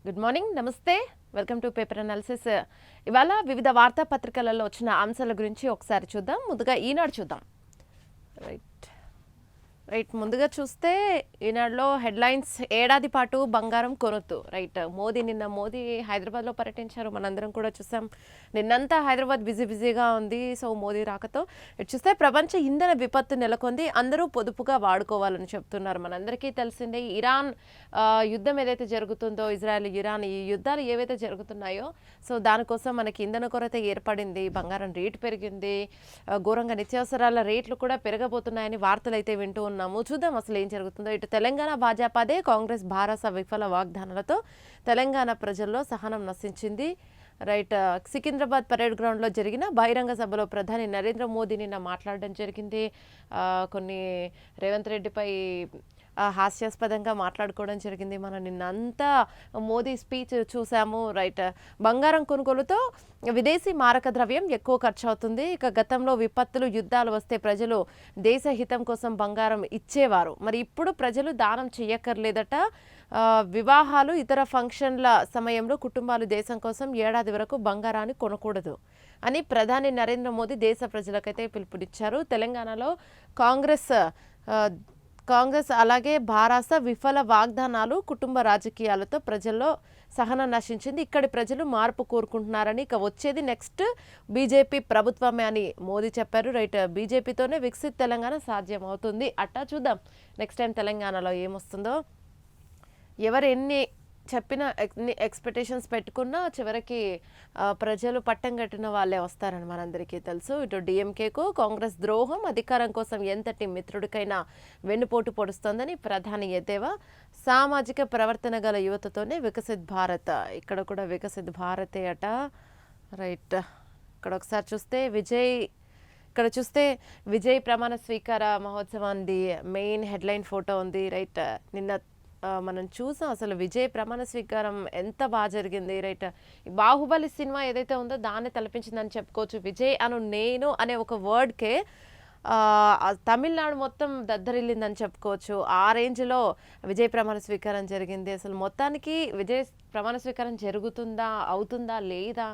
Good morning, నమస్తే. Welcome to paper analysis. ఇవాళ వివిధ వార్తాపత్రికలలో వచ్చిన అంశాల గురించి ఒకసారి చూద్దాం. ముందుగా ఈనాడు చూద్దాం. రైట్ రైట్ ముందుగా చూస్తే ఈనాడులో హెడ్లైన్స్: ఏడాది పాటు బంగారం కొనొద్దు. నిన్న మోదీ హైదరాబాద్లో పర్యటించారు, మనందరం కూడా చూసాం. నిన్నంతా హైదరాబాద్ బిజీగా ఉంది. సో మోదీ రాకతో ఇటు చూస్తే ప్రపంచ ఇంధన విపత్తు నెలకొంది, అందరూ పొదుపుగా వాడుకోవాలని చెప్తున్నారు. మనందరికీ తెలిసిందే, ఇరాన్ యుద్ధం ఏదైతే జరుగుతుందో, ఇజ్రాయెల్ ఇరాన్ ఈ యుద్ధాలు ఏవైతే జరుగుతున్నాయో, సో దానికోసం మనకి ఇంధన కొరత ఏర్పడింది, బంగారం రేటు పెరిగింది, ఘోరంగా నిత్యావసరాల రేట్లు కూడా పెరగబోతున్నాయని వార్తలు అయితే వింటూ ఉన్నాము. చూద్దాం అసలు ఏం జరుగుతుందో. ఇటు తెలంగాణ భాజపాదే, కాంగ్రెస్ భారస విఫల వాగ్దానాలతో తెలంగాణ ప్రజల్లో సహనం నశించింది. సికింద్రాబాద్ పరేడ్ గ్రౌండ్లో జరిగిన బహిరంగ సభలో ప్రధాని నరేంద్ర మోదీ నిన్న మాట్లాడడం జరిగింది. కొన్ని రేవంత్ రెడ్డిపై హాస్యాస్పదంగా మాట్లాడుకోవడం జరిగింది. మనం నిన్నంతా మోదీ స్పీచ్ చూసాము. బంగారం కొనుగోలుతో విదేశీ మారక ద్రవ్యం ఎక్కువ ఖర్చు అవుతుంది. ఇక గతంలో విపత్తులు, యుద్ధాలు వస్తే ప్రజలు దేశ హితం కోసం బంగారం ఇచ్చేవారు, మరి ఇప్పుడు ప్రజలు దానం చెయ్యక్కర్లేదట. వివాహాలు, ఇతర ఫంక్షన్ల సమయంలో కుటుంబాలు దేశం కోసం ఏడాది వరకు బంగారాన్ని కొనకూడదు అని ప్రధాని నరేంద్ర మోదీ దేశ ప్రజలకైతే పిలుపునిచ్చారు. తెలంగాణలో కాంగ్రెస్ అలాగే భారస విఫల వాగ్దానాలు, కుటుంబ రాజకీయాలతో ప్రజల్లో సహనం నశించింది. ఇక్కడి ప్రజలు మార్పు కోరుకుంటున్నారని, ఇక వచ్చేది నెక్స్ట్ బీజేపీ ప్రభుత్వమే అని మోదీ చెప్పారు. బీజేపీతోనే వికసిత్ తెలంగాణ సాధ్యం అవుతుంది. అట్టా చూద్దాం నెక్స్ట్ టైం తెలంగాణలో ఏమొస్తుందో. ఎవరు ఎన్ని చెప్పిన, ఎన్ని ఎక్స్పెక్టేషన్స్ పెట్టుకున్నా చివరికి ప్రజలు పట్టం కట్టిన వాళ్ళే వస్తారని మనందరికీ తెలుసు. ఇటు డిఎంకేకు కాంగ్రెస్ ద్రోహం, అధికారం కోసం ఎంతటి మిత్రుడికైనా వెన్నుపోటు పొడుస్తోందని ప్రధాని ఎద్దేవా. సామాజిక ప్రవర్తన గల యువతతోనే వికసిత్ భారత్, ఇక్కడ కూడా వికసిత్ భారతే అట. ఇక్కడ ఒకసారి చూస్తే విజయ్ ప్రమాణ స్వీకార మహోత్సవాన్ని మెయిన్ హెడ్లైన్ ఫోటో ఉంది. నిన్న మనం చూసాం అసలు విజయ్ ప్రమాణ స్వీకారం ఎంత బాగా జరిగింది. బాహుబలి సినిమా ఏదైతే ఉందో దాన్ని తలపించిందని చెప్పుకోవచ్చు. విజయ్ నేను అనే ఒక వర్డ్కే తమిళనాడు మొత్తం దద్దరిల్లిందని చెప్పుకోవచ్చు. ఆ రేంజ్లో విజయ్ ప్రమాణ స్వీకారం జరిగింది. అసలు మొత్తానికి విజయ్ ప్రమాణ స్వీకారం అవుతుందా లేదా,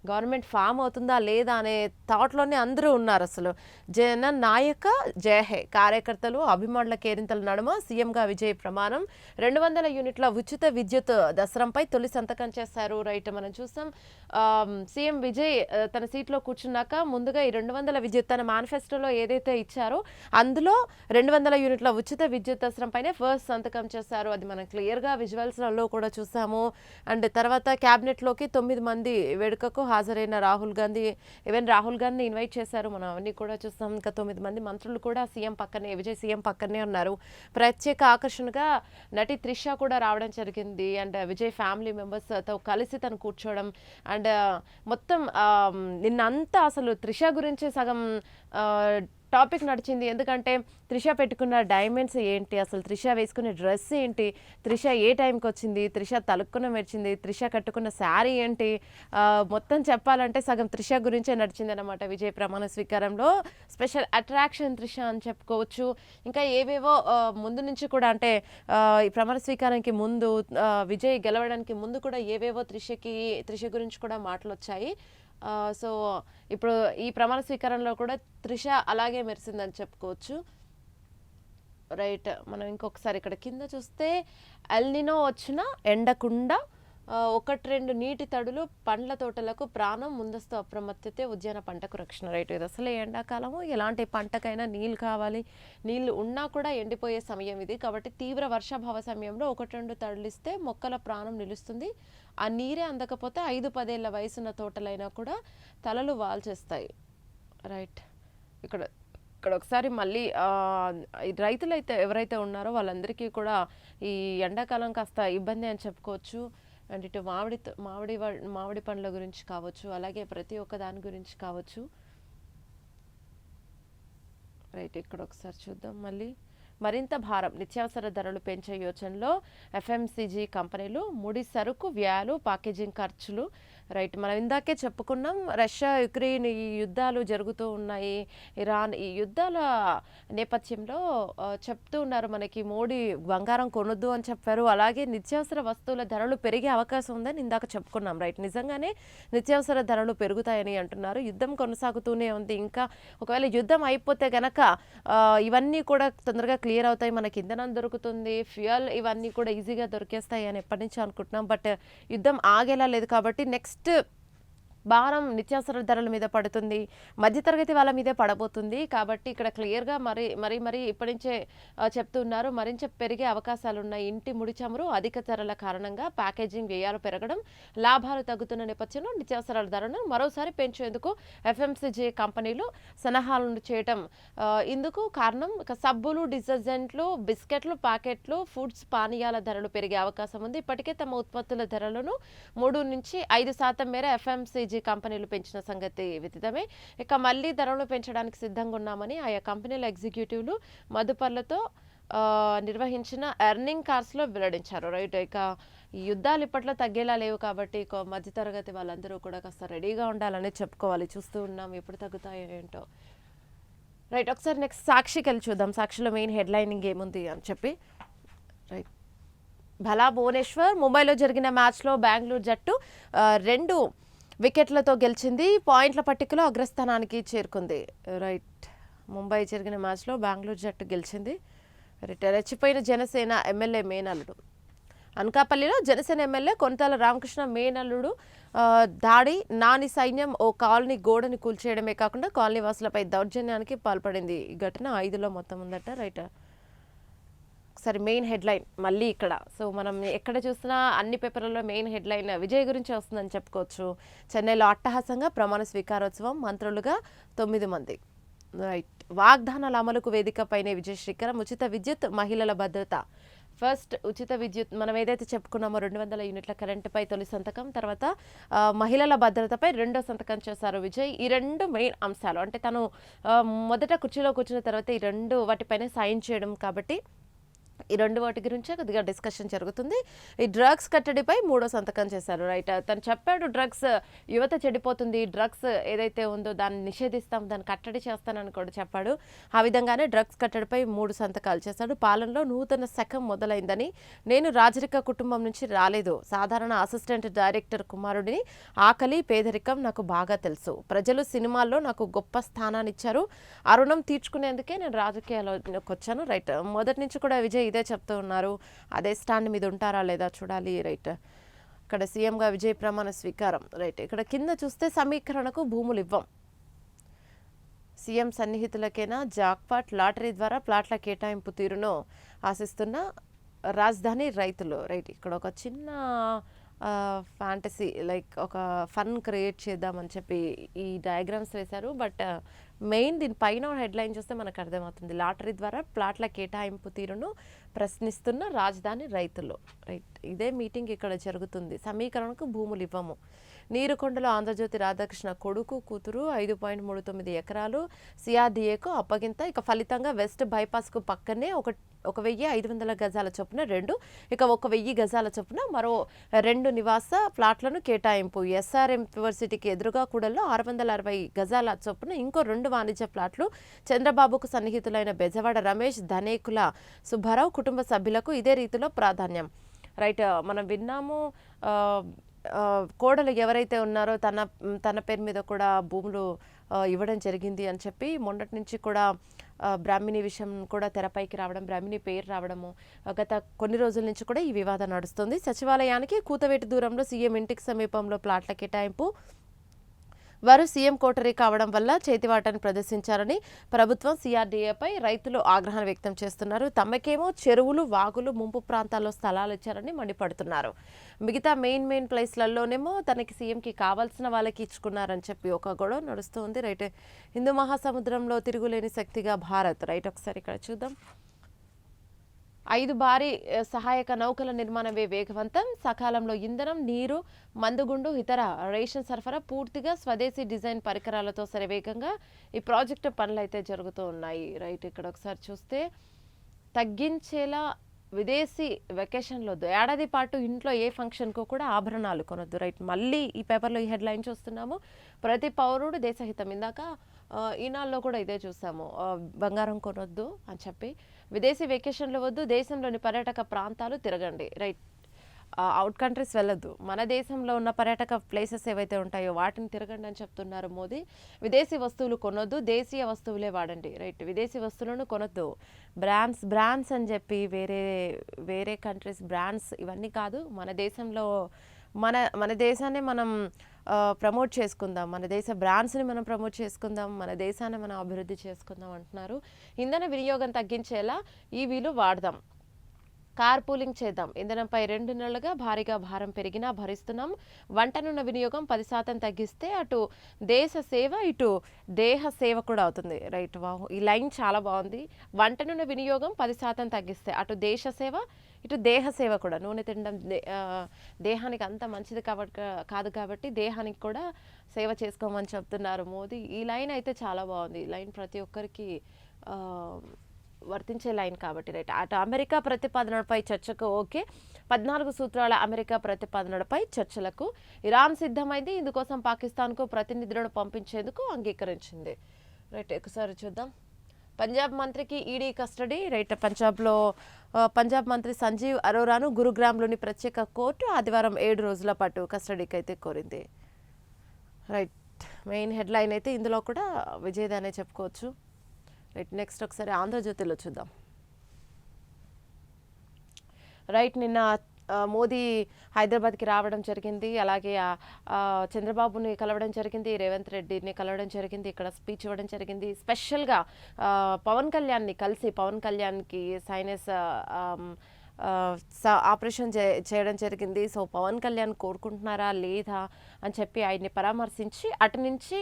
గవర్నమెంట్ ఫామ్ అవుతుందా లేదా అనే థాట్లోనే అందరూ ఉన్నారు. అసలు జననాయక జయహే, కార్యకర్తలు అభిమానుల కేరింతల నడుమ సీఎంగా విజయ్ ప్రమాణం. 200 యూనిట్ల ఉచిత విద్యుత్ దసరంపై తొలి సంతకం చేశారు. మనం చూసాం సీఎం విజయ్ తన సీట్లో కూర్చున్నాక ముందుగా ఈ 200 విద్యుత్ తన మేనిఫెస్టోలో ఏదైతే ఇచ్చారో అందులో 200 యూనిట్ల ఉచిత విద్యుత్ దసరంపైనే ఫస్ట్ సంతకం చేశారు. అది మనం క్లియర్గా విజువల్స్లలో కూడా చూసాము. అండ్ తర్వాత క్యాబినెట్లోకి 9 మంది వేడుకకు హాజరైన రాహుల్ గాంధీ ఇన్వైట్ చేశారు. మనం అవన్నీ కూడా చూస్తాం. ఇంకా 9 మంది మంత్రులు కూడా విజయ్ సీఎం పక్కనే ఉన్నారు. ప్రత్యేక ఆకర్షణగా నటి త్రిష కూడా రావడం జరిగింది. అండ్ విజయ్ ఫ్యామిలీ మెంబర్స్తో కలిసి తను కూర్చోవడం. అండ్ మొత్తం నిన్నంతా అసలు త్రిష గురించి సగం టాపిక్ నడిచింది. ఎందుకంటే త్రిష పెట్టుకున్న డైమండ్స్ ఏంటి, అసలు త్రిష వేసుకునే డ్రెస్ ఏంటి, త్రిష ఏ టైంకి వచ్చింది, త్రిష తలుక్కున మెరిచింది, త్రిష కట్టుకున్న శారీ ఏంటి, మొత్తం చెప్పాలంటే సగం త్రిష గురించే నడిచింది అనమాట. విజయ్ ప్రమాణ స్వీకారంలో స్పెషల్ అట్రాక్షన్ త్రిష అని చెప్పుకోవచ్చు. ఇంకా ఏవేవో ముందు నుంచి కూడా, అంటే ఈ ప్రమాణ స్వీకారానికి ముందు, విజయ్ గెలవడానికి ముందు కూడా ఏవేవో త్రిష గురించి కూడా మాటలు వచ్చాయి. సో ఇప్పుడు ఈ ప్రమాణ స్వీకారంలో కూడా త్రిష అలాగే మెరిసిందని చెప్పుకోవచ్చు. మనం ఇంకొకసారి ఇక్కడ కింద చూస్తే ఎల్నినో వచ్చిన ఎండకుండా 1-2 నీటి తడులు పండ్ల తోటలకు ప్రాణం, ముందస్తు అప్రమత్తతే ఉద్యాన పంటకు రక్షణ. ఇది అసలే ఎండాకాలము, ఎలాంటి పంటకైనా నీళ్ళు కావాలి. నీళ్లు ఉన్నా కూడా ఎండిపోయే సమయం ఇది. కాబట్టి తీవ్ర వర్షాభావ సమయంలో 1-2 తడులు ఇస్తే మొక్కల ప్రాణం నిలుస్తుంది. ఆ నీరే అందకపోతే 5-10 ఏళ్ల వయసున్న తోటలైనా కూడా తలలు వాల్చేస్తాయి. ఇక్కడ ఒకసారి మళ్ళీ రైతులు అయితే ఎవరైతే ఉన్నారో వాళ్ళందరికీ కూడా ఈ ఎండాకాలం కాస్త ఇబ్బంది అని చెప్పుకోవచ్చు. అండ్ ఇటు మామిడి పండ్ల గురించి కావచ్చు, అలాగే ప్రతి ఒక్క దాని గురించి కావచ్చు. ఇక్కడ ఒకసారి చూద్దాం. మరింత భారం, నిత్యావసర ధరలు పెంచే యోచనలో ఎఫ్ఎంసీజీ కంపెనీలు. ముడి సరుకు వ్యయాలు, ప్యాకేజింగ్ ఖర్చులు రైట్. మనం ఇందాకే చెప్పుకున్నాం. రష్యా, యుక్రెయిన్ ఈ యుద్ధాలు జరుగుతూ ఉన్నాయి. ఇరాన్ ఈ యుద్ధాల నేపథ్యంలో చెప్తూ ఉన్నారు మనకి మోడీ బంగారం కొనొద్దు అని చెప్పారు. అలాగే నిత్యావసర వస్తువుల ధరలు పెరిగే అవకాశం ఉందని ఇందాక చెప్పుకున్నాం. రైట్. నిజంగానే నిత్యావసర ధరలు పెరుగుతాయని అంటున్నారు. యుద్ధం కొనసాగుతూనే ఉంది. ఇంకా ఒకవేళ యుద్ధం అయిపోతే గనక ఇవన్నీ కూడా తొందరగా క్లియర్ అవుతాయి. మనకి ఇంధనం దొరుకుతుంది, ఫ్యూయల్ ఇవన్నీ కూడా ఈజీగా దొరికేస్తాయి అని ఎప్పటి నుంచో అనుకుంటున్నాం. బట్ యుద్ధం ఆగేలా లేదు కాబట్టి నెక్స్ట్ భారం నిత్యావసర ధరల మీద పడుతుంది, మధ్యతరగతి వాళ్ళ మీదే పడబోతుంది. కాబట్టి ఇక్కడ క్లియర్గా మరి ఇప్పటి నుంచే చెప్తున్నారు మరింత పెరిగే అవకాశాలు ఉన్నాయి. ఇంటి ముడి చమురు అధిక ధరల కారణంగా ప్యాకేజింగ్ వ్యయాలు పెరగడం, లాభాలు తగ్గుతున్న నేపథ్యంలో నిత్యావసరాల ధరను మరోసారి పెంచేందుకు ఎఫ్ఎంసీజీ కంపెనీలు సన్నాహాలను చేయటం ఇందుకు కారణం. సబ్బులు, డిటర్జెంట్లు, బిస్కెట్లు, ప్యాకెట్లు, ఫుడ్స్, పానీయాల ధరలు పెరిగే అవకాశం ఉంది. ఇప్పటికే తమ ఉత్పత్తుల ధరలను 3 నుంచి 5% మేర ఎఫ్ఎంసీజీ కంపెనీలు పెంచిన సంగతి విదితమే. ఇక మళ్లీ ధరలు పెంచడానికి సిద్ధంగా ఉన్నామని ఆయా కంపెనీల ఎగ్జిక్యూటివ్లు మదుపర్లతో నిర్వహించిన ఎర్నింగ్ కార్స్లో వెల్లడించారు. రైట్. ఇక ఈ యుద్ధాలు ఇప్పట్లో తగ్గేలా లేవు కాబట్టి మధ్యతరగతి వాళ్ళందరూ కూడా కాస్త రెడీగా ఉండాలని చెప్పుకోవాలి. చూస్తూ ఉన్నాం ఎప్పుడు తగ్గుతాయో ఏంటో. రైట్. ఒకసారి నెక్స్ట్ సాక్షికి వెళ్ళి చూద్దాం. సాక్షిలో మెయిన్ హెడ్లైనింగ్ ఏముంది అని చెప్పి. రైట్. భలా భువనేశ్వర్ ముంబైలో జరిగిన మ్యాచ్లో బెంగళూరు జట్టు 2 వికెట్లతో గెలిచింది. పాయింట్ల పట్టికలో అగ్రస్థానానికి చేరుకుంది. రైట్. ముంబై జరిగిన మ్యాచ్లో బెంగళూరు జట్టు గెలిచింది. రైట్. రెచ్చిపోయిన జనసేన ఎమ్మెల్యే మేనల్లుడు. అనకాపల్లిలో జనసేన ఎమ్మెల్యే కొనతాల రామకృష్ణ మేనల్లుడు దాడి. నాని సైన్యం ఓ కాలనీ గోడని కూల్చేయడమే కాకుండా కాలనీ వాసులపై దౌర్జన్యానికి పాల్పడింది. ఈ ఘటన 5లో మొత్తం ఉందట. రైట్. ఒకసారి మెయిన్ హెడ్లైన్ మళ్ళీ ఇక్కడ. సో మనం ఎక్కడ చూసినా అన్ని పేపర్లలో మెయిన్ హెడ్లైన్ విజయ్ గురించి వస్తుందని చెప్పుకోవచ్చు. చెన్నైలో అట్టహాసంగా ప్రమాణ స్వీకారోత్సవం, మంత్రులుగా 9 మంది. రైట్. వాగ్దానాల అమలుకు వేదికపైనే విజయ్ శ్రీకరం. ఉచిత విద్యుత్, మహిళల భద్రత. ఫస్ట్ ఉచిత విద్యుత్ మనం ఏదైతే చెప్పుకున్నామో 200 యూనిట్ల కరెంటుపై తొలి సంతకం, తర్వాత మహిళల భద్రతపై 2వ సంతకం చేశారు విజయ్. ఈ 2 మెయిన్ అంశాలు. అంటే తను మొదట కుర్చీలో కూర్చున్న తర్వాత ఈ 2 వాటిపైన సైన్ చేయడం కాబట్టి ఈ 2 వాటి గురించే కొద్దిగా డిస్కషన్ జరుగుతుంది. ఈ డ్రగ్స్ కట్టడిపై 3వ సంతకం చేశారు. రైట్. తను చెప్పాడు డ్రగ్స్ యువత చెడిపోతుంది, డ్రగ్స్ ఏదైతే ఉందో దాన్ని నిషేధిస్తాం, దాన్ని కట్టడి చేస్తానని కూడా చెప్పాడు. ఆ విధంగానే డ్రగ్స్ కట్టడిపై 3 సంతకాలు చేశాడు. పాలనలో నూతన శకం మొదలైందని, నేను రాజరిక కుటుంబం నుంచి రాలేదు, సాధారణ అసిస్టెంట్ డైరెక్టర్ కుమారుడిని, ఆకలి పేదరికం నాకు బాగా తెలుసు, ప్రజలు సినిమాల్లో నాకు గొప్ప స్థానాన్ని ఇచ్చారు, ఆ రుణం తీర్చుకునేందుకే నేను రాజకీయాల్లోకి వచ్చాను. రైట్. మొదటి నుంచి కూడా విజయ్ ఇదే చెప్తూ ఉన్నారు. అదే స్టాండ్ మీద ఉంటారా లేదా చూడాలి. రైట్. ఇక్కడ సీఎంగా విజయ్ ప్రమాణ స్వీకారం. రైట్. ఇక్కడ కింద చూస్తే సమీకరణకు భూములు ఇవ్వం, సీఎం సన్నిహితులకైనా జాక్పాట్, లాటరీ ద్వారా ప్లాట్ల కేటాయింపు తీరును ఆశిస్తున్న రాజధాని రైతులు. రైట్. ఇక్కడ ఒక చిన్న ఫ్యాంటసీ లైక్ ఒక ఫన్ క్రియేట్ చేద్దామని చెప్పి ఈ డయాగ్రామ్స్ వేశారు. బట్ మెయిన్ దీనిపైన హెడ్లైన్ చూస్తే మనకు అర్థమవుతుంది. లాటరీ ద్వారా ప్లాట్ల కేటాయింపు తీరును ప్రశ్నిస్తున్న రాజధాని రైతులు. రైట్. ఇదే మీటింగ్ ఇక్కడ జరుగుతుంది. సమీకరణకు భూములు ఇవ్వము. నీరుకొండలో ఆంధ్రజ్యోతి రాధాకృష్ణ కొడుకు కూతురు 5.39 ఎకరాలు సిఆర్డీఏకు అప్పగింత. ఇక ఫలితంగా వెస్ట్ బైపాస్కు పక్కనే 1,500 గజాల చొప్పున 2, ఇక 1,000 గజాల చొప్పున మరో 2 నివాస ప్లాట్లను కేటాయింపు. ఎస్ఆర్ఎం యూనివర్సిటీకి ఎదురుగా కూడల్లో 660 గజాల చొప్పున ఇంకో 2 వాణిజ్య ప్లాట్లు. చంద్రబాబుకు సన్నిహితులైన బెజవాడ రమేష్, ధనేకుల సుబ్బారావు కుటుంబ సభ్యులకు ఇదే రీతిలో ప్రాధాన్యం. రైట్. మనం విన్నాము కోడలు ఎవరైతే ఉన్నారో తన పేరు మీద కూడా భూములు ఇవ్వడం జరిగింది అని చెప్పి మొన్నటి నుంచి కూడా బ్రాహ్మిణి విషయం కూడా తెరపైకి రావడం, బ్రాహ్మిణి పేరు రావడము గత కొన్ని రోజుల నుంచి కూడా ఈ వివాదం నడుస్తుంది. సచివాలయానికి కూతవేటు దూరంలో సీఎం ఇంటికి సమీపంలో ప్లాట్ల కేటాయింపు. వారు సీఎం కోటరీ కావడం వల్ల చేతివాటాన్ని ప్రదర్శించారని ప్రభుత్వం సిఆర్డీఏపై రైతులు ఆగ్రహం వ్యక్తం చేస్తున్నారు. తమకేమో చెరువులు, వాగులు ముంపు ప్రాంతాల్లో స్థలాలు ఇచ్చారని మండిపడుతున్నారు. మిగతా మెయిన్ ప్లేస్లలోనేమో తనకి సీఎంకి కావాల్సిన వాళ్ళకి ఇచ్చుకున్నారని చెప్పి ఒక గొడవ నడుస్తుంది. రైట్. హిందూ మహాసముద్రంలో తిరుగులేని శక్తిగా భారత్. రైట్. ఒకసారి ఇక్కడ చూద్దాం. 5 భారీ సహాయక నౌకల నిర్మాణమే వేగవంతం, సకాలంలో ఇంధనం, నీరు, మందుగుండు, ఇతర రేషన్ సరఫరా పూర్తిగా స్వదేశీ డిజైన్ పరికరాలతో శరవేగంగా ఈ ప్రాజెక్టు పనులు అయితే జరుగుతూ ఉన్నాయి. రైట్. ఇక్కడ ఒకసారి చూస్తే తగ్గించేలా విదేశీ వెకేషన్‌లో వద్దు. ఏడాది పాటు ఇంట్లో ఏ ఫంక్షన్‌కో కూడా ఆభరణాలు కొనొద్దు. రైట్. మళ్ళీ ఈ పేపర్‌లో ఈ హెడ్‌లైన్ చూస్తున్నాము. ప్రతి పౌరుడు దేశహితం. ఇందాక ఈనాడులో కూడా ఇదే చూసాము. బంగారం కొనొద్దు అని చెప్పి. విదేశీ వెకేషన్‌లు వద్దు. దేశంలోని పర్యాటక ప్రాంతాలు తిరగండి. రైట్. అవుట్ కంట్రీస్ వెళ్ళొద్దు. మన దేశంలో ఉన్న పర్యాటక ప్లేసెస్ ఏవైతే ఉంటాయో వాటిని తిరగండి అని చెప్తున్నారు మోదీ. విదేశీ వస్తువులు కొనొద్దు. దేశీయ వస్తువులే వాడండి. రైట్. విదేశీ వస్తువులను కొనొద్దు. బ్రాండ్స్ అని చెప్పి వేరే వేరే కంట్రీస్ బ్రాండ్స్ ఇవన్నీ కాదు. మన దేశంలో మన మన దేశాన్ని మనం ప్రమోట్ చేసుకుందాం. మన దేశ బ్రాండ్స్ని మనం ప్రమోట్ చేసుకుందాం. మన దేశాన్ని మనం అభివృద్ధి చేసుకుందాం అంటున్నారు. ఇంధన వినియోగం తగ్గించేలా ఈవీలు వాడదాం. కార్ పూలింగ్ చేద్దాం. ఇంధనంపై 2 నెలలుగా భారీగా భారం పెరిగినా భరిస్తున్నాం. వంట నూనె వినియోగం 10% తగ్గిస్తే అటు దేశ సేవ ఇటు దేహ సేవ కూడా అవుతుంది. రైట్. వాహ్! ఈ లైన్ చాలా బాగుంది. వంట నూనె వినియోగం 10% తగ్గిస్తే అటు దేశ సేవ ఇటు దేహ సేవ కూడా. నూనె తినడం దేహానికి అంత మంచిది కాదు కాబట్టి దేహానికి కూడా సేవ చేసుకోమని చెప్తున్నారు మోదీ. ఈ లైన్ అయితే చాలా బాగుంది. ఈ లైన్ ప్రతి ఒక్కరికి వర్తించే లైన్ కాబట్టి. రైట్. అటు అమెరికా ప్రతిపాదనపై చర్చకు ఓకే. 14 సూత్రాల అమెరికా ప్రతిపాదనపై చర్చలకు ఇరాన్ సిద్ధమైంది. ఇందుకోసం పాకిస్తాన్కు ప్రతినిధులను పంపించేందుకు అంగీకరించింది. రైట్. ఒకసారి చూద్దాం. పంజాబ్ మంత్రికి ఈడీ కస్టడీ. రైట్. పంజాబ్ మంత్రి సంజీవ్ అరోరాను గురుగ్రామ్లోని ప్రత్యేక కోర్టు ఆదివారం 7 రోజుల పాటు కస్టడీకి అయితే కోరింది. రైట్. మెయిన్ హెడ్లైన్ అయితే ఇందులో కూడా విజయదానే చెప్పుకోవచ్చు. రైట్. నెక్స్ట్ ఒకసారి ఆంధ్రజ్యోతిలో చూద్దాం. రైట్. నిన్న మోదీ హైదరాబాద్కి రావడం జరిగింది. అలాగే చంద్రబాబుని కలవడం జరిగింది. రేవంత్ రెడ్డిని కలవడం జరిగింది. ఇక్కడ స్పీచ్ ఇవ్వడం జరిగింది. స్పెషల్గా పవన్ కళ్యాణ్ని కలిసి పవన్ కళ్యాణ్కి సైనస్ ఆపరేషన్ చేయడం జరిగింది. సో పవన్ కళ్యాణ్ కోరుకుంటున్నారా లేదా అని చెప్పి ఆయన్ని పరామర్శించి అటు నుంచి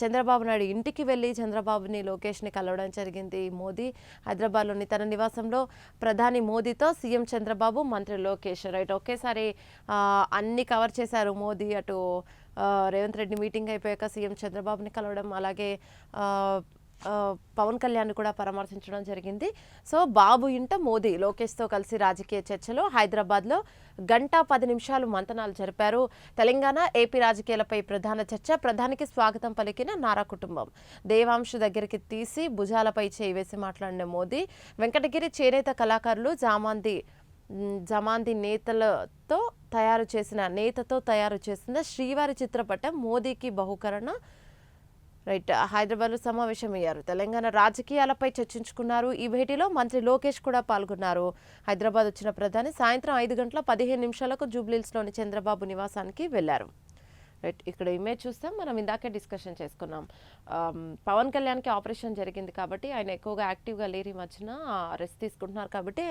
చంద్రబాబు నాయుడు ఇంటికి వెళ్ళి చంద్రబాబుని లోకేష్ని కలవడం జరిగింది మోదీ. హైదరాబాద్లోని తన నివాసంలో ప్రధాని మోదీతో సీఎం చంద్రబాబు, మంత్రి లోకేష్. రైట్. ఒకేసారి అన్ని కవర్ చేశారు మోదీ. అటు రేవంత్ రెడ్డి మీటింగ్ అయిపోయాక సీఎం చంద్రబాబుని కలవడం, అలాగే పవన్ కళ్యాణ్ కూడా పరామర్శించడం జరిగింది. సో బాబు ఇంట మోదీ లోకేష్తో కలిసి రాజకీయ చర్చలో హైదరాబాద్లో 1:10 మంతనాలు జరిపారు. తెలంగాణ, ఏపీ రాజకీయాలపై ప్రధాన చర్చ. ప్రధానికి స్వాగతం పలికిన నారా కుటుంబం. దేవాంశు దగ్గరికి తీసి భుజాలపై చేయి వేసి మాట్లాడిన మోదీ. వెంకటగిరి చేనేత కళాకారులు జమాంది నేతతో తయారు చేసిన శ్రీవారి చిత్రపటం మోదీకి బహుకరణ. రైట్. హైదరాబాద్లో సమావేశమయ్యారు. తెలంగాణ రాజకీయాలపై చర్చించుకున్నారు. ఈ భేటీలో మంత్రి లోకేష్ కూడా పాల్గొన్నారు. హైదరాబాద్ వచ్చిన ప్రధాని సాయంత్రం 5:15 జూబ్లీహిల్స్లోని చంద్రబాబు నివాసానికి వెళ్లారు. రైట్. ఇక్కడ ఇమేజ్ చూస్తాం. మనం ఇందాకే డిస్కషన్ చేసుకున్నాం. పవన్ కళ్యాణ్కి ఆపరేషన్ జరిగింది కాబట్టి ఆయన ఎక్కువగా యాక్టివ్గా లేరు. ఈ మధ్యన రెస్ట్ తీసుకుంటున్నారు కాబట్టి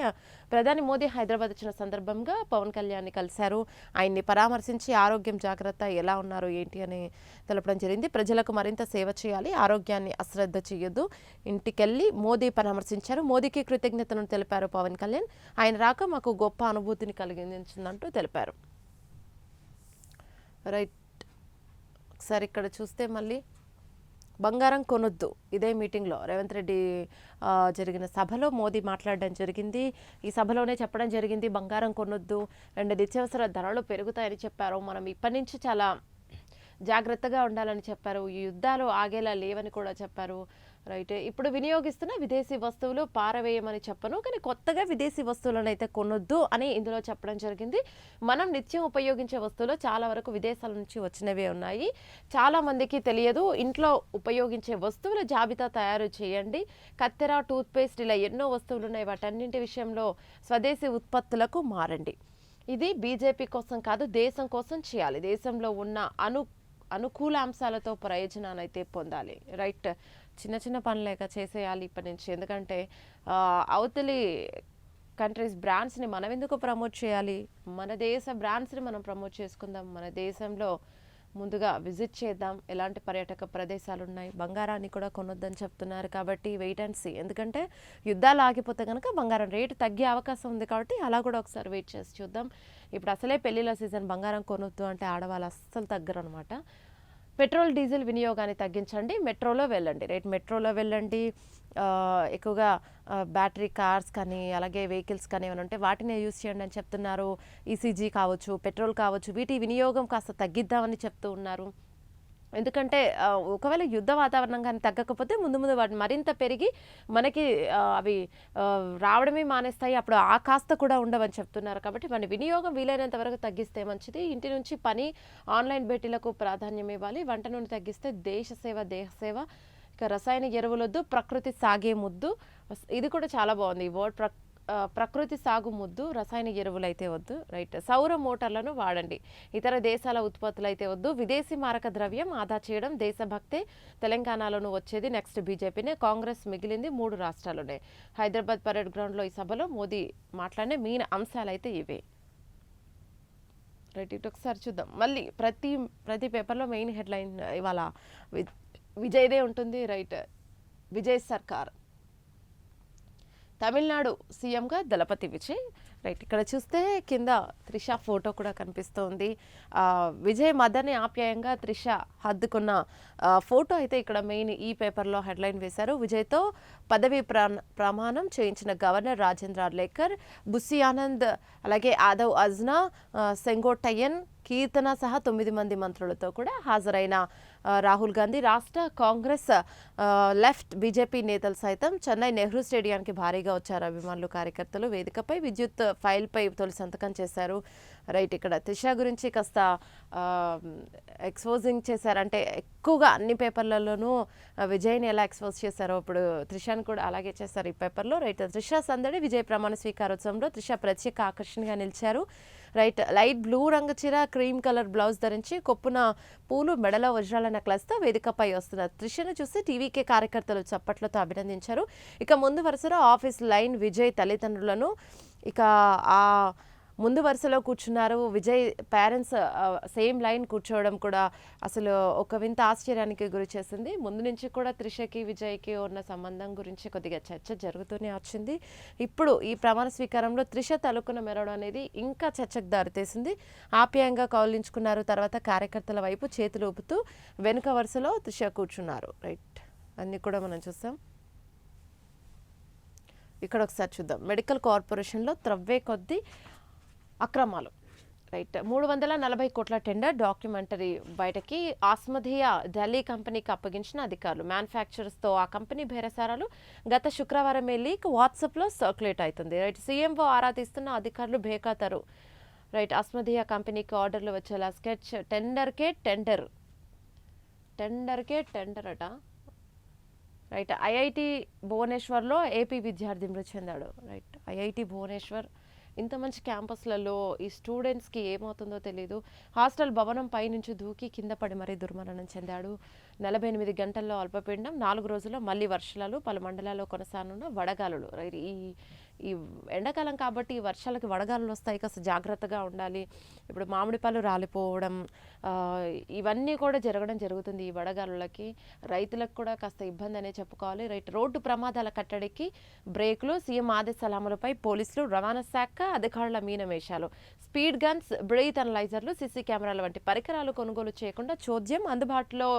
ప్రధాని మోదీ హైదరాబాద్ వచ్చిన సందర్భంగా పవన్ కళ్యాణ్ని కలిశారు. ఆయన్ని పరామర్శించి ఆరోగ్యం జాగ్రత్త, ఎలా ఉన్నారు ఏంటి అని తెలపడం జరిగింది. ప్రజలకు మరింత సేవ చేయాలి, ఆరోగ్యాన్ని అశ్రద్ధ చేయొద్దు. ఇంటికెళ్ళి మోదీ పరామర్శించారు. మోదీకి కృతజ్ఞతలను తెలిపారు పవన్ కళ్యాణ్. ఆయన రాక మాకు గొప్ప అనుభూతిని కలిగించిందంటూ తెలిపారు. రైట్. ఒకసారి ఇక్కడ చూస్తే మళ్ళీ బంగారం కొనొద్దు. ఇదే మీటింగ్లో రేవంత్ రెడ్డి జరిగిన సభలో మోదీ మాట్లాడడం జరిగింది. ఈ సభలోనే చెప్పడం జరిగింది బంగారం కొనొద్దు, 2 నిత్యావసర ధరలు పెరుగుతాయని చెప్పారు. మనం ఇప్పటి నుంచి చాలా జాగ్రత్తగా ఉండాలని చెప్పారు. ఈ యుద్ధాలు ఆగేలా లేవని కూడా చెప్పారు. రైట్. ఇప్పుడు వినియోగిస్తున్న విదేశీ వస్తువులు పారవేయమని చెప్పను, కానీ కొత్తగా విదేశీ వస్తువులను అయితే కొనొద్దు అని ఇందులో చెప్పడం జరిగింది. మనం నిత్యం ఉపయోగించే వస్తువులు చాలా వరకు విదేశాల నుంచి వచ్చినవే ఉన్నాయి. చాలా మందికి తెలియదు. ఇంట్లో ఉపయోగించే వస్తువుల జాబితా తయారు చేయండి. కత్తెర, టూత్పేస్ట్ ఇలా ఎన్నో వస్తువులు ఉన్నాయి. వాటన్నింటి విషయంలో స్వదేశీ ఉత్పత్తులకు మారండి. ఇది బీజేపీ కోసం కాదు, దేశం కోసం చేయాలి. దేశంలో ఉన్న అనుకూల అంశాలతో ప్రయోజనాన్ని అయితే పొందాలి. రైట్. చిన్న చిన్న పనులేక చేసేయాలి ఇప్పటి నుంచి. ఎందుకంటే అవతలి కంట్రీస్ బ్రాండ్స్ని మనం ఎందుకు ప్రమోట్ చేయాలి? మన దేశ బ్రాండ్స్ని మనం ప్రమోట్ చేసుకుందాం. మన దేశంలో ముందుగా విజిట్ చేద్దాం. ఎలాంటి పర్యాటక ప్రదేశాలు ఉన్నాయి. బంగారాన్ని కూడా కొనొద్దని చెప్తున్నారు కాబట్టి వెయిట్ అండ్ సీ. ఎందుకంటే యుద్ధాలు ఆగిపోతే కనుక బంగారం రేటు తగ్గే అవకాశం ఉంది కాబట్టి అలా కూడా ఒకసారి వెయిట్ చేసి చూద్దాం. ఇప్పుడు అసలే పెళ్లిళ్ళ సీజన్, బంగారం కొనొద్దు అంటే ఆడవాళ్ళు అస్సలు తగ్గరు అనమాట. పెట్రోల్ డీజిల్ వినియోగాన్ని తగ్గించండి, మెట్రోలో వెళ్ళండి. రైట్, మెట్రోలో వెళ్ళండి. ఎక్కువగా బ్యాటరీ కార్స్ కానీ అలాగే వెహికల్స్ కానీ ఏమైనా ఉంటే వాటినే యూస్ చేయండి అని చెప్తున్నారు. ఈసీజీ కావచ్చు, పెట్రోల్ కావచ్చు, వీటి వినియోగం కాస్త తగ్గిద్దామని చెప్తూ ఉన్నారు. ఎందుకంటే ఒకవేళ యుద్ధ వాతావరణం కానీ తగ్గకపోతే ముందు ముందు వాటి మరింత పెరిగి మనకి అవి రావడమే మానేస్తాయి. అప్పుడు ఆ కాస్త కూడా ఉండవని చెప్తున్నారు. కాబట్టి మన వినియోగం వీలైనంత వరకు తగ్గిస్తే మంచిది. ఇంటి నుంచి పని, ఆన్లైన్ భేటీలకు ప్రాధాన్యం ఇవ్వాలి. వంట నూనె తగ్గిస్తే దేశ సేవ, దేహ సేవ. ఇక రసాయన ఎరువులొద్దు, ప్రకృతి సాగే ముద్దు. ఇది కూడా చాలా బాగుంది ఈ వర్డ్. ప్రకృతి సాగు ముద్దు, రసాయన ఎరువులు అయితే వద్దు. రైట్, సౌర మోటార్లను వాడండి, ఇతర దేశాల ఉత్పత్తులు అయితే వద్దు. విదేశీ మారక ద్రవ్యం ఆదా చేయడం దేశభక్తే. తెలంగాణలోనూ వచ్చేది నెక్స్ట్ బీజేపీనే. కాంగ్రెస్ మిగిలింది 3 రాష్ట్రాల్లోనే. హైదరాబాద్ పరేడ్ గ్రౌండ్లో ఈ సభలో మోదీ మాట్లాడిన మెయిన్ అంశాలు అయితే ఇవే. రైట్, ఇటు ఒకసారి చూద్దాం. మళ్ళీ ప్రతి పేపర్లో మెయిన్ హెడ్లైన్ ఇవాళ విజయ్దే ఉంటుంది. రైట్, విజయ్ సర్కార్. తమిళనాడు సీఎంగా దళపతి విజయ్. రైట్, ఇక్కడ చూస్తే కింద త్రిష ఫోటో కూడా కనిపిస్తోంది. విజయ్ మదర్ని ఆప్యాయంగా త్రిష హద్దుకున్న ఫోటో అయితే ఇక్కడ మెయిన్ ఈ పేపర్లో హెడ్లైన్ వేశారు. విజయ్తో పదవీ ప్రమాణం చేయించిన గవర్నర్ రాజేంద్ర అర్లేకర్, బుస్సి ఆనంద్, అలాగే ఆదవ్ అజ్నా, సెంగోటయ్యన్, కీర్తన సహా 9 మంది మంత్రులతో కూడా హాజరైన రాహుల్ గాంధీ. రాష్ట్ర కాంగ్రెస్ లెఫ్ట్ బీజేపీ నేతలు సైతం చెన్నై నెహ్రూ స్టేడియానికి భారీగా వచ్చారు. అభిమానులు, కార్యకర్తలు వేదికపై విద్యుత్ ఫైల్పై తొలి సంతకం చేశారు. రైట్, ఇక్కడ త్రిష గురించి కాస్త ఎక్స్పోజింగ్ చేశారంటే ఎక్కువగా అన్ని పేపర్లలోనూ విజయ్ని ఎలా ఎక్స్పోజ్ చేశారో ఇప్పుడు త్రిషను కూడా అలాగే చేశారు ఈ పేపర్లో. రైట్, త్రిష సందడి. విజయ్ ప్రమాణ స్వీకారోత్సవంలో త్రిష ప్రత్యేక ఆకర్షణగా నిలిచారు. రైట్, లైట్ బ్లూ రంగు చీర, క్రీమ్ కలర్ బ్లౌజ్ ధరించి కొప్పున పూలు, మెడలో వజ్రాల నెక్లెస్తో వేదికపై వస్తున్న త్రిషను చూసి టీవీకే కార్యకర్తలు చప్పట్లతో అభినందించారు. ఇక ముందు వరుసలో ఆఫీస్ లైన్ విజయ్ తల్లిదండ్రులను ఇక ఆ ముందు వరుసలో కూర్చున్నారు. విజయ్ పేరెంట్స్ సేమ్ లైన్ కూర్చోవడం కూడా అసలు ఒక వింత ఆశ్చర్యానికి గురి చేసింది. ముందు నుంచి కూడా త్రిషకి విజయ్కి ఉన్న సంబంధం గురించి కొద్దిగా చర్చ జరుగుతూనే వచ్చింది. ఇప్పుడు ఈ ప్రమాణ స్వీకారంలో త్రిష తలుకున మెరవడం అనేది ఇంకా చర్చకు దారితీసింది. ఆప్యాయంగా కౌలించుకున్నారు. తర్వాత కార్యకర్తల వైపు చేతులు ఊపుతూ వెనుక వరుసలో త్రిష కూర్చున్నారు. రైట్, అన్నీ కూడా మనం చూసాం. ఇక్కడ ఒకసారి చూద్దాం. మెడికల్ కార్పొరేషన్లో త్రవ్వే కొద్దీ అక్రమాలు. రైట్, 340 కోట్ల టెండర్ డాక్యుమెంటరీ బయటకి. ఆస్మధియా ఢిల్లీ కంపెనీకి అప్పగించిన అధికారులు. మ్యానుఫ్యాక్చరర్స్తో ఆ కంపెనీ బేరసారాలు గత శుక్రవారమే లీక్ వాట్సాప్లో సర్క్యులేట్ అవుతుంది. రైట్, సీఎంఓ ఆరా తీస్తున్న అధికారులు బేఖాతరు. రైట్, ఆస్మధియా కంపెనీకి ఆర్డర్లు వచ్చేలా స్కెచ్. టెండర్కే టెండర్ అట. రైట్, ఐఐటి భువనేశ్వర్లో ఏపీ విద్యార్థి మృతి చెందాడు. రైట్, ఐఐటి భువనేశ్వర్ ఇంత మంచి క్యాంపస్లలో ఈ స్టూడెంట్స్కి ఏమవుతుందో తెలియదు. హాస్టల్ భవనం పై నుంచి దూకి కింద పడి మరీ దుర్మరణం చెందాడు. 48 గంటల్లో అల్పపీడనం, 4 రోజుల్లో మళ్ళీ వర్షాలు, పలు మండలాల్లో కొనసాగుతున్న వడగాలులు. ఈ ఎండాకాలం కాబట్టి ఈ వర్షాలకి వడగాలులు వస్తాయి, కాస్త జాగ్రత్తగా ఉండాలి. ఇప్పుడు మామిడి పళ్ళు రాలిపోవడం ఇవన్నీ కూడా జరుగుతుంది ఈ వడగాలులకి. రైతులకు కూడా కాస్త ఇబ్బంది అనే చెప్పుకోవాలి. రైట్, రోడ్డు ప్రమాదాల కట్టడికి బ్రేకులు. సీఎం ఆదేశాల అమలుపై పోలీసులు, రవాణా శాఖ అధికారుల మీనమేషాలు. స్పీడ్ గన్స్, బ్రీత్ అనలైజర్లు, సీసీ కెమెరాల వంటి పరికరాలు కొనుగోలు చేయకుండా చోద్యం. అందుబాటులో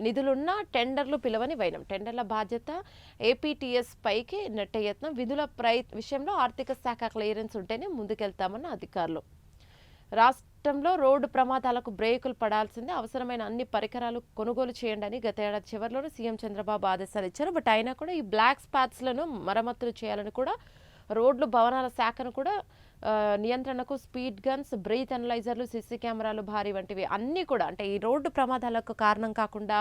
నిధులున్న టెండర్లు పిలవని వైనం. టెండర్ల బాధ్యత ఏపీటీఎస్ పైకి నెట్టే యత్నం. విధుల విషయంలో ఆర్థిక శాఖ క్లియరెన్స్ ఉంటేనే ముందుకెళ్తామన్న అధికారులు. రాష్ట్రంలో రోడ్డు ప్రమాదాలకు బ్రేకులు పడాల్సిందే. అవసరమైన అన్ని పరికరాలు కొనుగోలు చేయండి అని గత ఏడాది చివరిలోనే సీఎం చంద్రబాబు ఆదేశాలు ఇచ్చారు. బట్ అయినా కూడా ఈ బ్లాక్ స్పాట్స్లను మరమ్మతులు చేయాలని కూడా రోడ్లు భవనాల శాఖను కూడా నియంత్రణకు స్పీడ్ గన్స్, బ్రీత్ అనలైజర్లు, సీసీ కెమెరాలు, భారీ వంటివి అన్నీ కూడా అంటే ఈ రోడ్డు ప్రమాదాలకు కారణం కాకుండా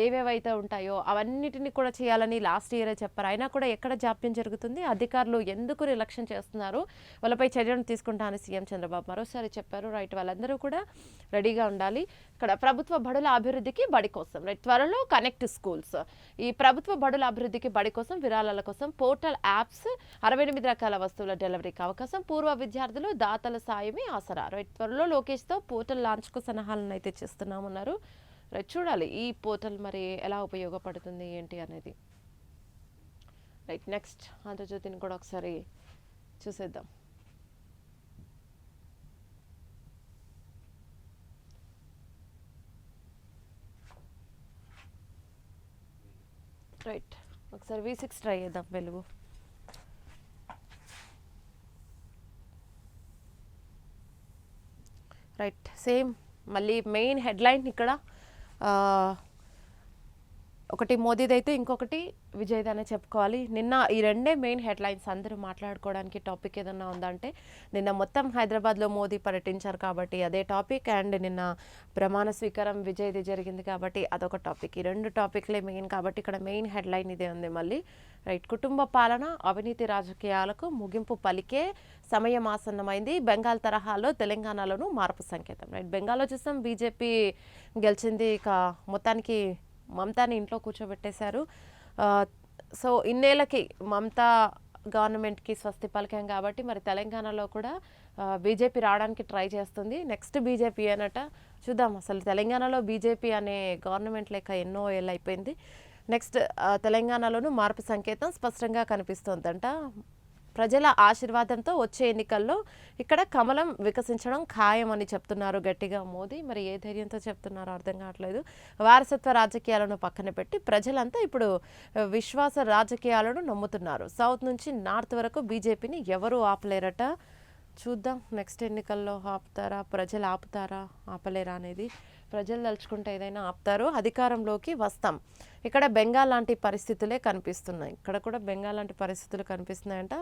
ఏవేవైతే ఉంటాయో అవన్నిటిని కూడా చేయాలని లాస్ట్ ఇయరే చెప్పారు. అయినా కూడా ఎక్కడ జాప్యం జరుగుతుంది, అధికారులు ఎందుకు నిర్లక్ష్యం చేస్తున్నారు, వాళ్ళపై చర్యలు తీసుకుంటామని సీఎం చంద్రబాబు మరోసారి చెప్పారు. రైట్, వాళ్ళందరూ కూడా రెడీగా ఉండాలి. ఇక్కడ ప్రభుత్వ బడుల అభివృద్ధికి బడి కోసం. రైట్, త్వరలో కనెక్ట్ స్కూల్స్. ఈ ప్రభుత్వ బడుల అభివృద్ధికి బడి కోసం విరాళాల కోసం పోర్టల్ యాప్స్, 68 రకాల వస్తువుల డెలివరీకి అవకాశం. పూర్వ విద్యార్థులు దాతల సాయమే ఆసరా. రైట్, త్వరలో లోకేష్తో పోర్టల్ లాంచ్కు సన్నాహాలను అయితే చేస్తున్నామన్నారు. రైట్, చూడాలి ఈ పోర్టల్ మరి ఎలా ఉపయోగపడుతుంది ఏంటి అనేది. రైట్, నెక్స్ట్ ఆంధ్రజ్యోతిని కూడా ఒకసారి చూసేద్దాం. రైట్. ఒకసారి V6 ట్రై చేద్దాం వెలుగు. రైట్, సేమ్ మళ్ళీ మెయిన్ హెడ్లైన్ ఇక్కడ ఒకటి మోదీదైతే ఇంకొకటి విజయ్దనే చెప్పుకోవాలి. నిన్న ఈ రెండే మెయిన్ హెడ్లైన్స్ అందరూ మాట్లాడుకోవడానికి. టాపిక్ ఏదన్నా ఉందంటే నిన్న మొత్తం హైదరాబాద్లో మోదీ పర్యటించారు కాబట్టి అదే టాపిక్, అండ్ నిన్న ప్రమాణ స్వీకారం విజయ్ది జరిగింది కాబట్టి అదొక టాపిక్. ఈ రెండు టాపిక్లే మెయిన్ కాబట్టి ఇక్కడ మెయిన్ హెడ్లైన్ ఇదే ఉంది మళ్ళీ. రైట్, కుటుంబ పాలన అవినీతి రాజకీయాలకు ముగింపు పలికే సమయం ఆసన్నమైంది. బెంగాల్ తరహాలో తెలంగాణలోనూ మార్పు సంకేతం. రైట్, బెంగాల్లో చూస్తాం బీజేపీ గెలిచింది. ఇక మొత్తానికి మమతాని ఇంట్లో కూర్చోబెట్టేశారు. సో ఇన్నేళ్ళకి మమతా గవర్నమెంట్కి స్వస్తి పలికాం కాబట్టి మరి తెలంగాణలో కూడా బీజేపీ రావడానికి ట్రై చేస్తుంది. నెక్స్ట్ బీజేపీ అనట చూద్దాం. అసలు తెలంగాణలో బీజేపీ అనే గవర్నమెంట్ లేక ఎన్నో ఏళ్ళు అయిపోయింది. నెక్స్ట్ తెలంగాణలోనూ మార్పు సంకేతం స్పష్టంగా కనిపిస్తోందంట. ప్రజల ఆశీర్వాదంతో వచ్చే ఎన్నికల్లో ఇక్కడ కమలం వికసించడం ఖాయం అని చెప్తున్నారు గట్టిగా మోదీ. మరి ఏ ధైర్యంతో చెప్తున్నారో అర్థం కావట్లేదు. వారసత్వ రాజకీయాలను పక్కన పెట్టి ప్రజలంతా ఇప్పుడు విశ్వాస రాజకీయాలను నమ్ముతున్నారు. సౌత్ నుంచి నార్త్ వరకు బీజేపీని ఎవరూ ఆపలేరట. చూద్దాం నెక్స్ట్ ఎన్నికల్లో ఆపుతారా, ప్రజలు ఆపుతారా, ఆపలేరా అనేది. ప్రజలు తలుచుకుంటే ఏదైనా ఆపుతారు. అధికారంలోకి వస్తాం. ఇక్కడ బెంగాల్ లాంటి పరిస్థితులే కనిపిస్తున్నాయి. ఇక్కడ కూడా బెంగాల్ లాంటి పరిస్థితులు కనిపిస్తున్నాయంట.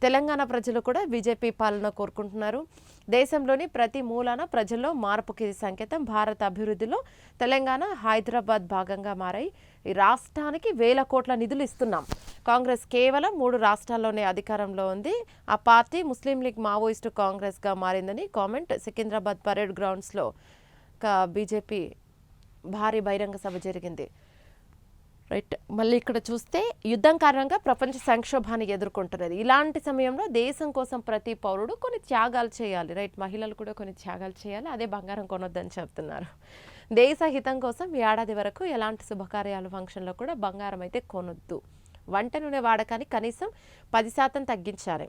తెలంగాణ ప్రజలు కూడా బీజేపీ పాలన కోరుకుంటున్నారు. దేశంలోని ప్రతి మూలాన ప్రజల్లో మార్పుకి సంకేతం. భారత అభివృద్ధిలో తెలంగాణ, హైదరాబాద్ భాగంగా మారాయి. ఈ రాష్ట్రానికి 1000 కోట్ల నిధులు ఇస్తున్నాం. కాంగ్రెస్ కేవలం 3 రాష్ట్రాల్లోనే అధికారంలో ఉంది. ఆ పార్టీ ముస్లిం లీగ్ మావోయిస్టు కాంగ్రెస్గా మారిందని కామెంట్. సికింద్రాబాద్ పరేడ్ గ్రౌండ్స్లో బీజేపీ భారీ బహిరంగ సభ జరిగింది. రైట్, మళ్ళీ ఇక్కడ చూస్తే యుద్ధం కారణంగా ప్రపంచ సంక్షోభాన్ని ఎదుర్కొంటున్నది. ఇలాంటి సమయంలో దేశం కోసం ప్రతి పౌరుడు కొన్ని త్యాగాలు చేయాలి. రైట్, మహిళలు కూడా కొన్ని త్యాగాలు చేయాలి. అదే బంగారం కొనొద్దని చెప్తున్నారు. దేశ హితం కోసం ఈ ఏడాది వరకు ఎలాంటి శుభకార్యాలు ఫంక్షన్లో కూడా బంగారం అయితే కొనొద్దు. వంట నూనె వాడకాన్ని కనీసం 10% తగ్గించాలి.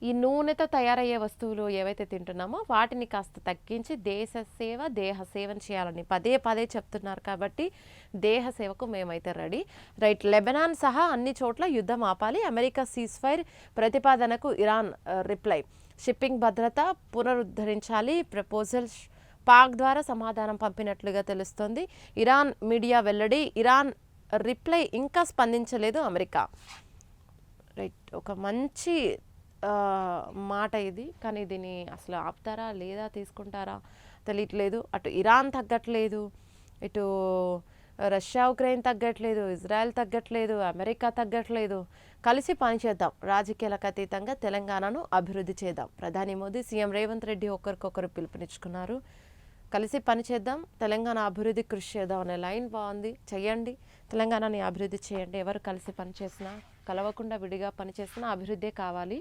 ఈ నూనెతో తయారయ్యే వస్తువులు ఏవైతే తింటున్నామో వాటిని కాస్త తగ్గించి దేశ సేవ, దేహ సేవను చేయాలని పదే పదే చెప్తున్నారు. కాబట్టి దేహ సేవకు మేమైతే రెడీ. రైట్, లెబనాన్ సహా అన్ని చోట్ల యుద్ధం ఆపాలి. అమెరికా సీజ్ ఫైర్ ప్రతిపాదనకు ఇరాన్ రిప్లై. షిప్పింగ్ భద్రత పునరుద్ధరించాలి. ప్రపోజల్ పాక్ ద్వారా సమాధానం పంపినట్లుగా తెలుస్తోంది. ఇరాన్ మీడియా వెల్లడి. ఇరాన్ రిప్లై ఇంకా స్పందించలేదు అమెరికా. రైట్, ఒక మంచి మాట ఇది. కానీ దీన్ని అసలు ఆపుతారా లేదా తీసుకుంటారా తెలియట్లేదు. అటు ఇరాన్ తగ్గట్లేదు, ఇటు రష్యా ఉక్రెయిన్ తగ్గట్లేదు, ఇజ్రాయెల్ తగ్గట్లేదు, అమెరికా తగ్గట్లేదు. కలిసి పనిచేద్దాం, రాజకీయాలకు అతీతంగా తెలంగాణను అభివృద్ధి చేద్దాం. ప్రధాని మోదీ, సీఎం రేవంత్ రెడ్డి ఒకరికొకరు పిలుపునిచ్చుకున్నారు. కలిసి పనిచేద్దాం, తెలంగాణ అభివృద్ధి కృషి చేద్దాం అనే లైన్ బాగుంది. చెయ్యండి, తెలంగాణని అభివృద్ధి చేయండి. ఎవరు కలిసి పనిచేసినా, కలవకుండా విడిగా పనిచేసినా అభివృద్ధే కావాలి.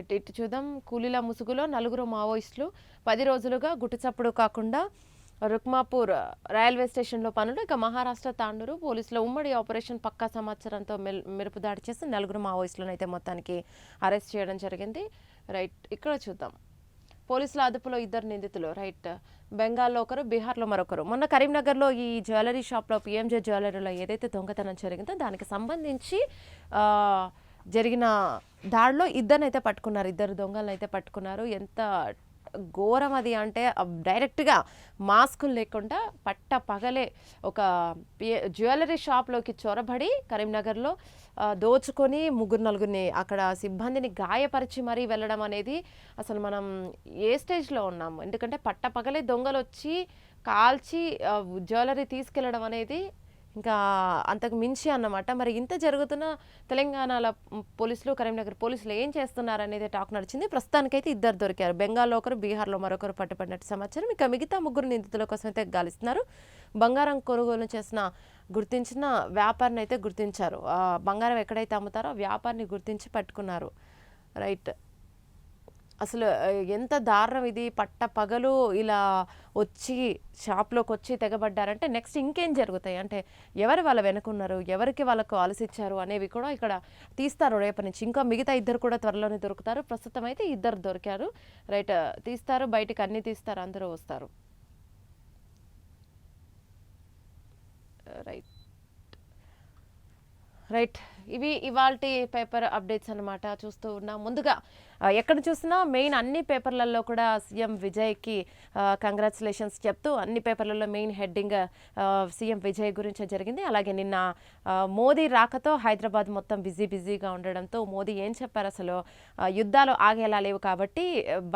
ఇటు చూద్దాం. కూలీల ముసుగులో 4 మావోయిస్టులు 10 రోజులుగా గుట్టుచప్పుడు కాకుండా రుక్మాపూర్ రైల్వే స్టేషన్లో పనులు. ఇక మహారాష్ట్ర తాండూరు పోలీసుల ఉమ్మడి ఆపరేషన్ పక్కా సమాచారంతో మెరుపు దాడి చేసి 4 మావోయిస్టులను అయితే మొత్తానికి అరెస్ట్ చేయడం జరిగింది. రైట్, ఇక్కడ చూద్దాం. పోలీసుల అదుపులో 2 నిందితులు. రైట్, బెంగాల్లో ఒకరు, బీహార్లో మరొకరు. మొన్న కరీంనగర్లో ఈ జ్యువెలరీ షాప్లో పిఎంజే జ్యువెలరీలో ఏదైతే దొంగతనం జరిగిందో దానికి సంబంధించి జరిగిన దాడిలో 2 అయితే పట్టుకున్నారు. 2 దొంగలను అయితే పట్టుకున్నారు. ఎంత ఘోరం అది అంటే డైరెక్ట్గా మాస్కులు లేకుండా పట్ట పగలే ఒక జ్యువెలరీ షాప్లోకి చొరబడి కరీంనగర్లో దోచుకొని 3-4 అక్కడ సిబ్బందిని గాయపరిచి మరీ వెళ్ళడం అనేది అసలు మనం ఏ స్టేజ్లో ఉన్నాము. ఎందుకంటే పట్ట పగలే దొంగలు వచ్చి కాల్చి జ్యువెలరీ తీసుకెళ్ళడం అనేది ఇంకా అంతకు మించి అన్నమాట. మరి ఇంత జరుగుతున్న తెలంగాణలో పోలీసులు, కరీంనగర్ పోలీసులు ఏం చేస్తున్నారు అనేది టాక్ నడిచింది. ప్రస్తుతానికైతే 2 దొరికారు. బెంగాల్లో ఒకరు, బీహార్లో మరొకరు పట్టుబడినట్టు సమాచారం. ఇక మిగతా 3 నిందితుల కోసం అయితే గాలిస్తున్నారు. బంగారం కొనుగోలు చేసిన గుర్తించిన వ్యాపారిని అయితే గుర్తించారు. బంగారం ఎక్కడైతే అమ్ముతారో వ్యాపారిని గుర్తించి పట్టుకున్నారు. రైట్, అసలు ఎంత దారుణం ఇది. పట్ట పగలు ఇలా వచ్చి షాప్లోకి వచ్చి తెగబడ్డారంటే నెక్స్ట్ ఇంకేం జరుగుతాయి అంటే ఎవరు వాళ్ళ వెనుకున్నారు, ఎవరికి వాళ్ళకు ఆలసిచ్చారు అనేవి కూడా ఇక్కడ తీస్తారు రేపటి నుంచి. ఇంకా మిగతా 2 కూడా త్వరలోనే దొరుకుతారు. ప్రస్తుతం అయితే 2 దొరికారు. రైట్, తీస్తారు, బయటికి అన్నీ తీస్తారు, అందరూ వస్తారు. రైట్. రైట్. ఇవి ఇవాల్టి పేపర్ అప్డేట్స్ అన్నమాట. చూస్తూ ఉన్నాం. ముందుగా ఎక్కడ చూసినా మెయిన్ అన్ని పేపర్లలో కూడా సీఎం విజయ్కి కంగ్రాచులేషన్స్ చెప్తూ అన్ని పేపర్లలో మెయిన్ హెడ్డింగ్ సీఎం విజయ్ గురించే జరిగింది. అలాగే నిన్న మోదీ రాకతో హైదరాబాద్ మొత్తం బిజీగా ఉండడంతో మోదీ ఏం చెప్పారు, అసలు యుద్ధాలు ఆగేలా లేవు కాబట్టి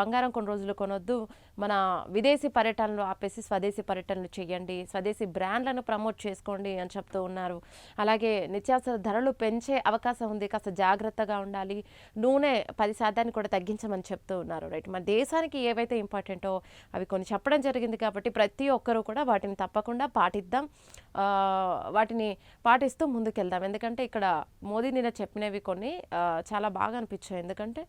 బంగారం కొన్ని రోజులు కొనొద్దు, మన విదేశీ పర్యటనలు ఆపేసి స్వదేశీ పర్యటనలు చేయండి, స్వదేశీ బ్రాండ్లను ప్రమోట్ చేసుకోండి అని చెప్తూ ఉన్నారు. అలాగే నిత్యావసర ధరలు పెంచే అవకాశం ఉంది, కాస్త జాగ్రత్తగా ఉండాలి, నూనె 10% కూడా తగ్గించమని చెప్తూ ఉన్నారు. రైట్. మన దేశానికి ఏవైతే ఇంపార్టెంటో అవి కొన్ని చెప్పడం జరిగింది కాబట్టి ప్రతి ఒక్కరూ కూడా వాటిని తప్పకుండా పాటిద్దాం, వాటిని పాటిస్తూ ముందుకెళ్దాం. ఎందుకంటే ఇక్కడ మోదీ నిన్న చెప్పినవి కొన్ని చాలా బాగా అనిపించాయి. ఎందుకంటే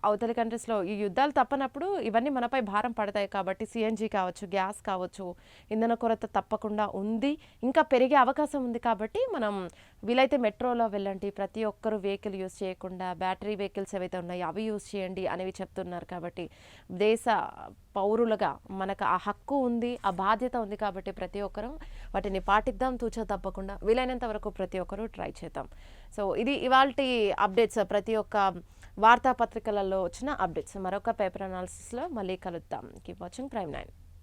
అవతలి కంట్రీస్లో ఈ యుద్ధాలు తప్పనప్పుడు ఇవన్నీ మనపై భారం పడతాయి కాబట్టి సిఎన్జి కావచ్చు, గ్యాస్ కావచ్చు, ఇంధన కొరత తప్పకుండా ఉంది, ఇంకా పెరిగే అవకాశం ఉంది. కాబట్టి మనం వీలైతే మెట్రోలో వెళ్ళండి, ప్రతి ఒక్కరూ వెహికల్ యూజ్ చేయకుండా బ్యాటరీ వెహికల్స్ ఏవైతే ఉన్నాయో అవి యూజ్ చేయండి అనేవి చెప్తున్నారు. కాబట్టి దేశ పౌరులుగా మనకు ఆ హక్కు ఉంది, ఆ బాధ్యత ఉంది. కాబట్టి ప్రతి ఒక్కరూ వాటిని పాటిద్దాం, తూచా తప్పకుండా వీలైనంత వరకు ప్రతి ఒక్కరూ ట్రై చేద్దాం. సో ఇది ఇవాల్టి అప్డేట్స్, ప్రతి ఒక్క వార్తాపత్రికలలో వచ్చిన అప్డేట్స్. మరొక పేపర్ అనాలిసిస్లో మళ్ళీ కలుద్దాం. Keep watching prime 9.